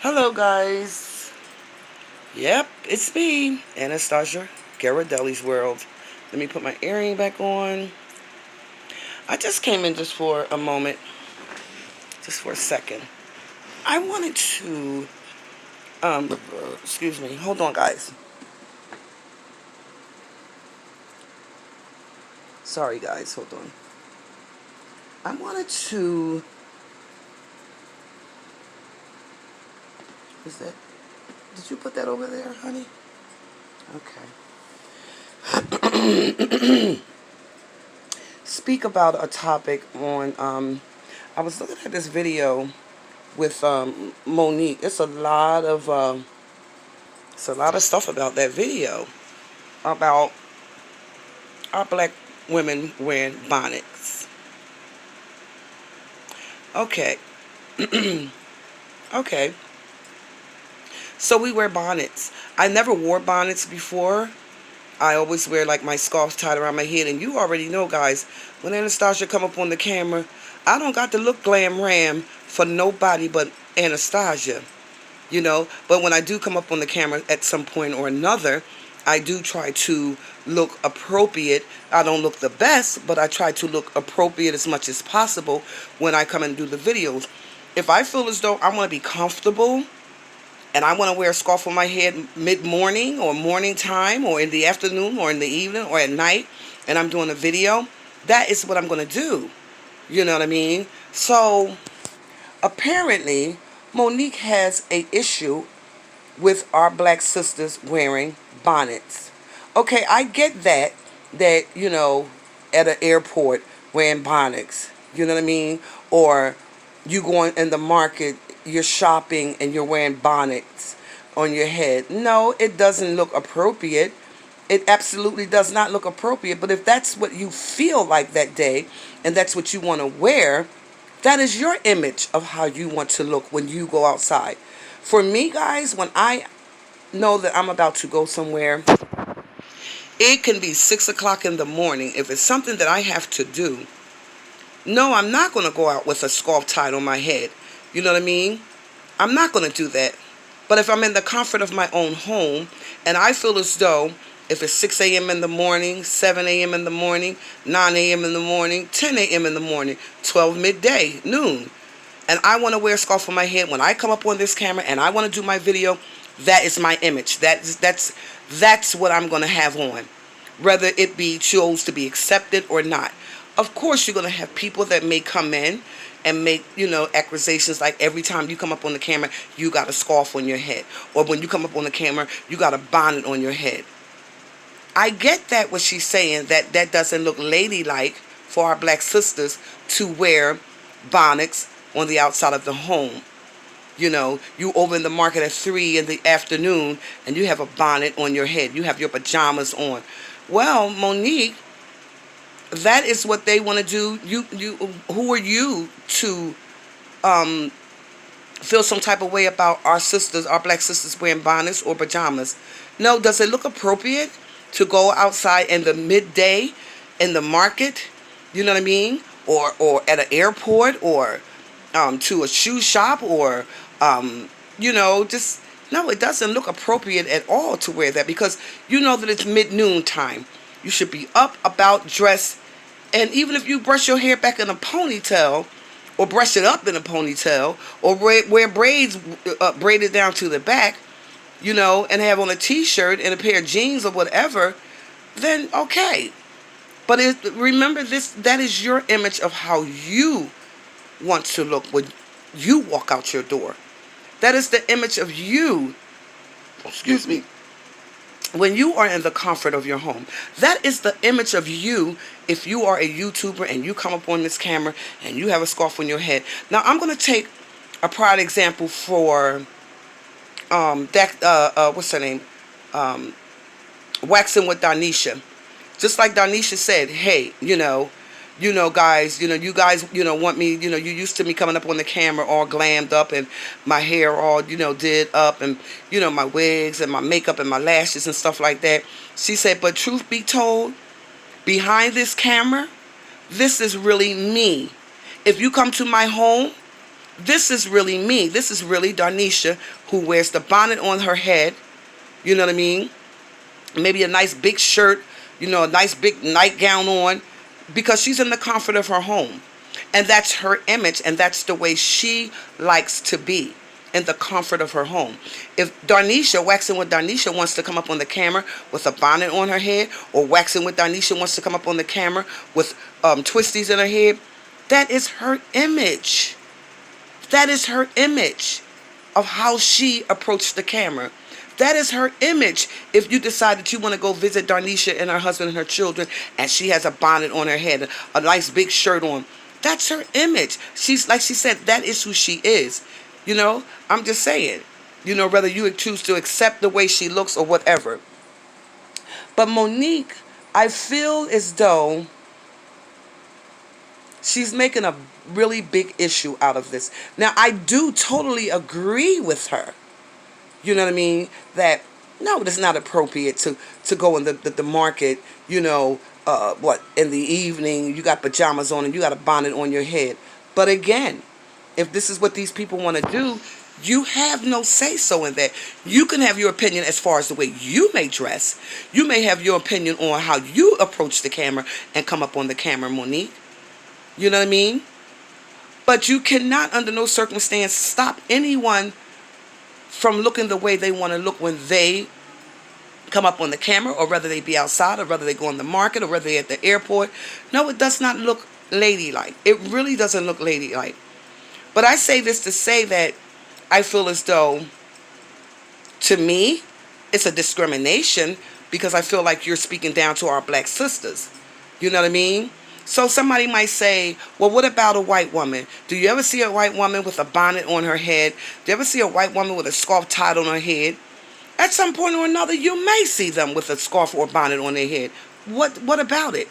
Hello guys. Yep, it's me, Anastasia, GHIRADELLI'S World. Let me put my earring back on. I just came in just for a moment, just for a second. I wanted to, excuse me, hold on guys. Sorry guys, hold on. I wanted to, is that, did you put that over there, honey? Okay. Speak about a topic on, I was looking at this video with Monique. It's a lot of stuff about that video about our black women wearing bonnets. Okay. Okay. So we wear bonnets. I never wore bonnets before. I always wear like my scarf tied around my head, and you already know, guys, when Anastasia come up on the camera, I don't got to look glam ram for nobody but Anastasia. But when I do come up on the camera at some point or another, I do try to look appropriate. I don't look the best, but I try to look appropriate as much as possible when I come and do the videos. If I feel as though I want to be comfortable and I want to wear a scarf on my head mid-morning or morning time or in the afternoon or in the evening or at night and I'm doing a video, that is what I'm going to do. You know what I mean? So apparently Monique has a issue with our black sisters wearing bonnets. Okay, I get that, at an airport wearing bonnets, you know what I mean? Or you going in the market, you're shopping and you're wearing bonnets on your head. No, it doesn't look appropriate. It absolutely does not look appropriate. But if that's what you feel like that day and that's what you want to wear, that is your image of how you want to look when you go outside. For me, guys, when I know that I'm about to go somewhere, it can be 6 o'clock in the morning. If it's something that I have to do, no, I'm not going to go out with a scarf tied on my head. You know what I mean? I'm not going to do that. But if I'm in the comfort of my own home and I feel as though if it's 6 a.m. in the morning, 7 a.m. in the morning, 9 a.m. in the morning, 10 a.m. in the morning, 12 midday, noon, and I want to wear a scarf on my head when I come up on this camera and I want to do my video, that is my image. That's what I'm going to have on, whether it be chose to be accepted or not. Of course, you're going to have people that may come in and make, accusations like every time you come up on the camera, you got a scarf on your head. Or when you come up on the camera, you got a bonnet on your head. I get that what she's saying, that doesn't look ladylike for our black sisters to wear bonnets on the outside of the home. You over in the market at 3 in the afternoon and you have a bonnet on your head. You have your pajamas on. Well, Monique, that is what they want to do. Who are you to feel some type of way about our sisters, our black sisters wearing bonnets or pajamas? No, does it look appropriate to go outside in the midday in the market? You know what I mean? Or at an airport or to a shoe shop or just no, it doesn't look appropriate at all to wear that because you know that it's mid-noon time. You should be up, about, dressed, and even if you brush your hair back in a ponytail or brush it up in a ponytail or wear braids braided down to the back, and have on a t-shirt and a pair of jeans or whatever, then okay. But remember this, that is your image of how you want to look when you walk out your door. That is the image of you, excuse me, when you are in the comfort of your home. That is the image of you if you are a YouTuber and you come up on this camera and you have a scarf on your head. Now, I'm going to take a pride example for, what's her name? Waxing with Donisha. Just like Donisha said, hey, guys, you guys, want me, you used to me coming up on the camera all glammed up and my hair all, did up and, my wigs and my makeup and my lashes and stuff like that. She said, but truth be told, behind this camera, this is really me. If you come to my home, This is really me. This is really Darnisha, who wears the bonnet on her head. You know what I mean? Maybe a nice big shirt, a nice big nightgown on, because she's in the comfort of her home. And that's her image, and that's the way she likes to be, in the comfort of her home. If Darnisha, Waxing with Darnisha, wants to come up on the camera with a bonnet on her head, or Waxing with Darnisha wants to come up on the camera with twisties in her head, that is her image. That is her image of how she approached the camera. That is her image. If you decide that you want to go visit Darnisha and her husband and her children, and she has a bonnet on her head, a nice big shirt on, that's her image. She's, like she said, that is who she is. I'm just saying, whether you choose to accept the way she looks or whatever. But Monique, I feel as though she's making a really big issue out of this. Now, I do totally agree with her. You know what I mean? That, no, it's not appropriate to go in the market, in the evening, you got pajamas on and you got a bonnet on your head. But again, if this is what these people want to do, you have no say-so in that. You can have your opinion as far as the way you may dress. You may have your opinion on how you approach the camera and come up on the camera, Monique. You know what I mean? But you cannot, under no circumstance, stop anyone from looking the way they want to look when they come up on the camera, or whether they be outside, or whether they go in the market, or whether they're at the airport. No, it does not look ladylike. It really doesn't look ladylike. But I say this to say that I feel as though, to me, it's a discrimination, because I feel like you're speaking down to our black sisters. You know what I mean? So somebody might say, well, what about a white woman? Do you ever see a white woman with a bonnet on her head? Do you ever see a white woman with a scarf tied on her head? At some point or another, you may see them with a scarf or bonnet on their head. What about it?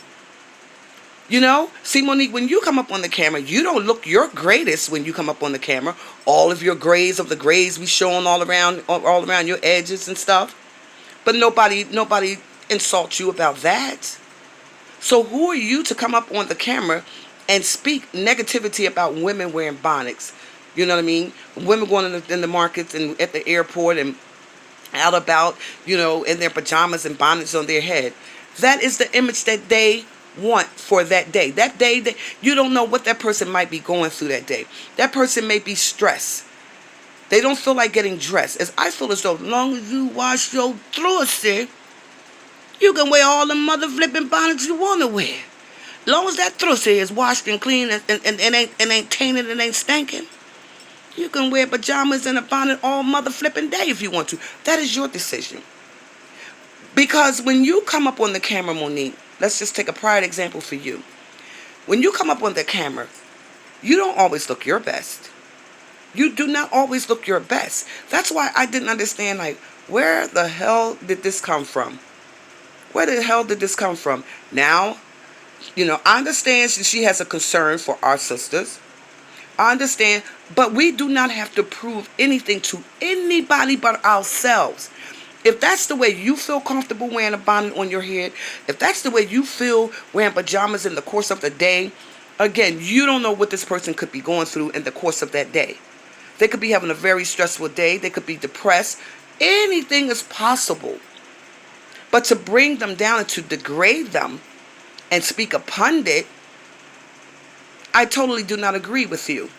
See, Monique, when you come up on the camera, you don't look your greatest when you come up on the camera. All of your grays be showing all around your edges and stuff. But nobody insults you about that. So who are you to come up on the camera and speak negativity about women wearing bonnets? You know what I mean? Women going in the markets and at the airport and out about, in their pajamas and bonnets on their head. That is the image that they want for that day. That day, you don't know what that person might be going through that day. That person may be stressed. They don't feel like getting dressed. As I feel as though, as long as you wash your clothes, you can wear all the mother flipping bonnets you want to wear. As long as that throat is washed and clean and ain't tainted and ain't stinking, you can wear pajamas and a bonnet all mother flipping day if you want to. That is your decision. Because when you come up on the camera, Monique, let's just take a pride example for you. When you come up on the camera, you don't always look your best. You do not always look your best. That's why I didn't understand, where the hell did this come from? Where the hell did this come from? Now, I understand she has a concern for our sisters. I understand, but we do not have to prove anything to anybody but ourselves. If that's the way you feel comfortable wearing a bonnet on your head, if that's the way you feel wearing pajamas in the course of the day, again, you don't know what this person could be going through in the course of that day. They could be having a very stressful day. They could be depressed. Anything is possible. But to bring them down and to degrade them and speak upon it, I totally do not agree with you.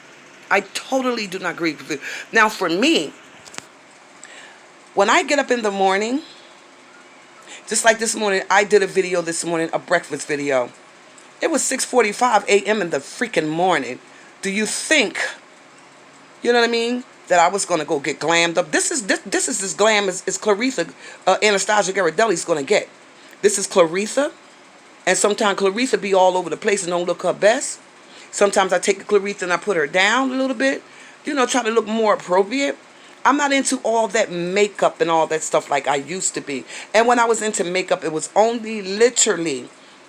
I totally do not agree with you. Now, for me, when I get up in the morning, just like this morning, I did a video this morning, a breakfast video. It was 6:45 a.m. in the freaking morning. Do you think, you know what I mean, that I was going to go get glammed up? This is as glam as Clarissa, Anastasia GHIRADELLI'S going to get. This is Clarissa, and sometimes Clarissa be all over the place and don't look her best. Sometimes I take Clarissa and I put her down a little bit, try to look more appropriate. I'm not into all that makeup and all that stuff like I used to be. And when I was into makeup, it was only literally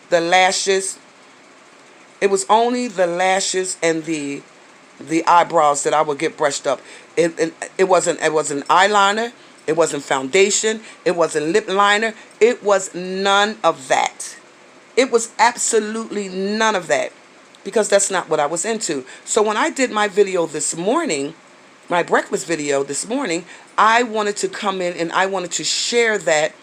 the lashes. It was only the lashes and the eyebrows that I would get brushed up. It wasn't eyeliner. It wasn't foundation. It wasn't lip liner. It was none of that. It was absolutely none of that. because that's not what I was into. So when I did my video this morning, my breakfast video this morning, I wanted to come in and I wanted to share that,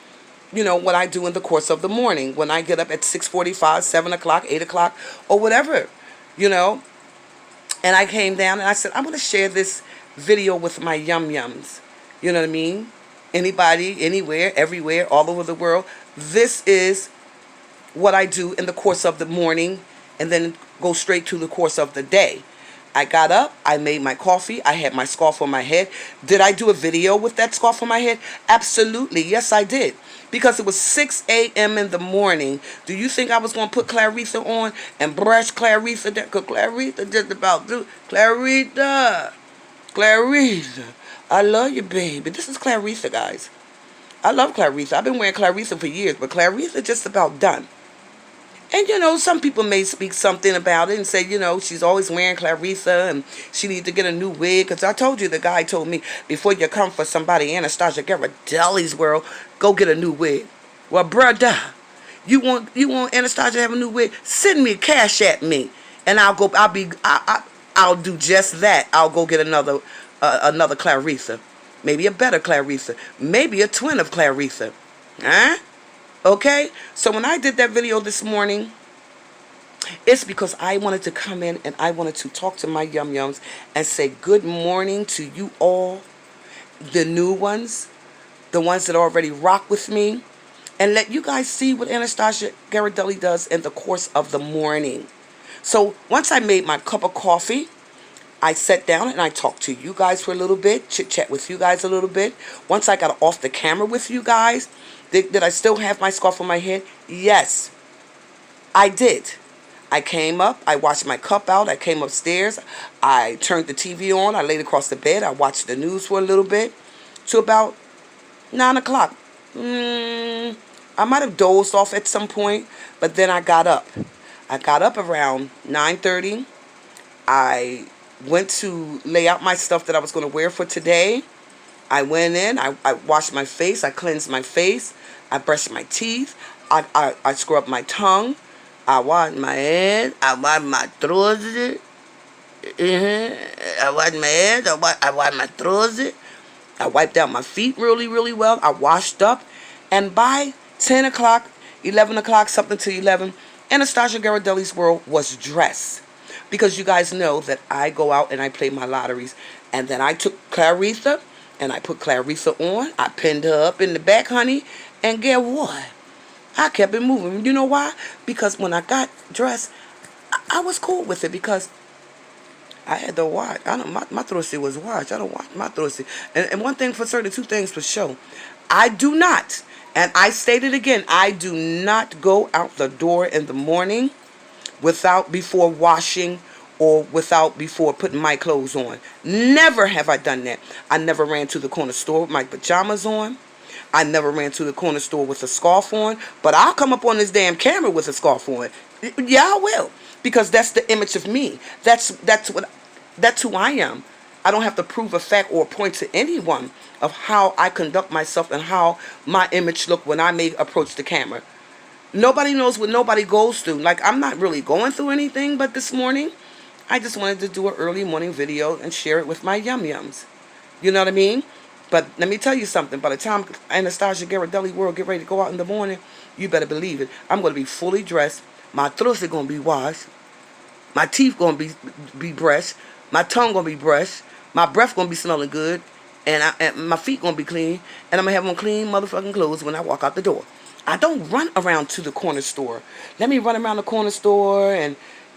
what I do in the course of the morning when I get up at 6:45, 7 o'clock, 8 o'clock, or whatever, you know. And I came down and I said, I'm going to share this video with my yum yums. You know what I mean? Anybody, anywhere, everywhere, all over the world. This is what I do in the course of the morning and then go straight to the course of the day. I got up, I made my coffee, I had my scarf on my head. Did I do a video with that scarf on my head? Absolutely, yes I did. Because it was 6 a.m. in the morning. Do you think I was going to put Claritha on and brush Claritha down? Because Claritha just about do. Claritha, I love you, baby. This is Claritha, guys. I love Claritha. I've been wearing Claritha for years, but Claritha just about done. And, some people may speak something about it and say, she's always wearing Claritha and she needs to get a new wig. Because I told you, the guy told me, before you come for somebody, Anastasia GHIRADELLI'S world, go get a new wig. Well, brother, you want Anastasia to have a new wig? Send me cash at me. And I'll do just that. I'll go get another Claritha. Maybe a better Claritha. Maybe a twin of Claritha. Huh? Okay, so when I did that video this morning, it's because I wanted to come in and I wanted to talk to my yum yums and say good morning to you all, the new ones, the ones that already rock with me, and let you guys see what Anastasia GHIRADELLI does in the course of the morning. So once I made my cup of coffee, I sat down and I talked to you guys for a little bit, chit-chat with you guys a little bit. Once I got off the camera with you guys, did I still have my scarf on my head? Yes, I did. I came up, I washed my cup out, I came upstairs, I turned the TV on, I laid across the bed, I watched the news for a little bit, to about 9 o'clock. I might have dozed off at some point, but then I got up. I got up around 9:30. I went to lay out my stuff that I was going to wear for today. I went in, I washed my face, I cleansed my face, I brushed my teeth, I scrubbed my tongue, I washed my head, I washed my throat, I washed my head, I washed my throat, I wiped out my feet really, really well, I washed up, and by 10 o'clock, 11 o'clock, something to 11, Anastasia GHIRADELLI'S world was dressed. Because you guys know that I go out and I play my lotteries. And then I took Claritha and I put Claritha on. I pinned her up in the back, honey. And guess what? I kept it moving. You know why? Because when I got dressed, I was cool with it because I had to watch. My throat was washed. I don't watch my throat. And one thing for certain, two things for sure. I do not, and I stated again, I do not go out the door in the morning before washing or before putting my clothes on. Never have I done that. I never ran to the corner store with my pajamas on. I never ran to the corner store with a scarf on. But I'll come up on this damn camera with a scarf on. Yeah, I will. Because that's the image of me. That's who I am. I don't have to prove a fact or point to anyone of how I conduct myself and how my image look when I may approach the camera. Nobody knows what nobody goes through. Like, I'm not really going through anything, but this morning, I just wanted to do an early morning video and share it with my yum yums. You know what I mean? But let me tell you something. By the time Anastasia GHIRADELLI world get ready to go out in the morning, you better believe it. I'm going to be fully dressed. My throat is going to be washed. My teeth going to be brushed. My tongue going to be brushed. My breath going to be smelling good. And my feet going to be clean. And I'm going to have on clean motherfucking clothes when I walk out the door. I don't run around to the corner store. Let me run around the corner store and